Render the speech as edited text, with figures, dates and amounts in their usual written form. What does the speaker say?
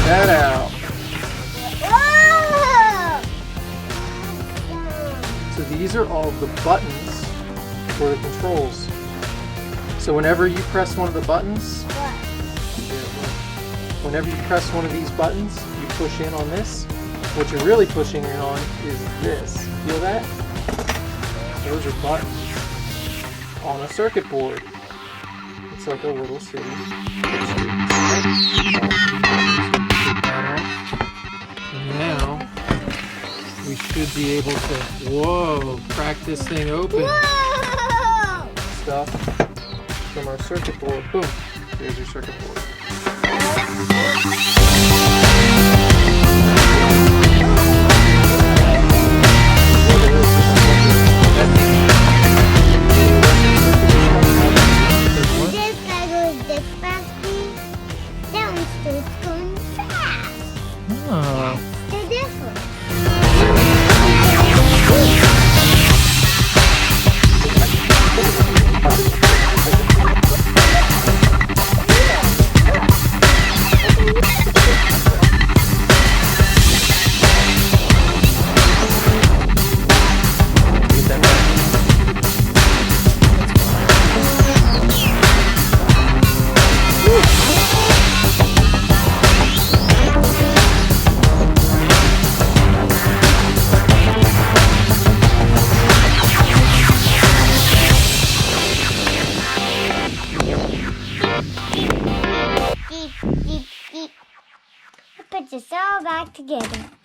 that out. So these are all the buttons for the controls. So whenever you press one of the buttons, whenever you press one of these buttons, you push in on this. What you're really pushing in on is this. Feel that? Those are buttons on a circuit board. It's like a little city. And now we should be able to, crack this thing open. Stuff from our circuit board. Boom. There's your circuit board. Put this all back together.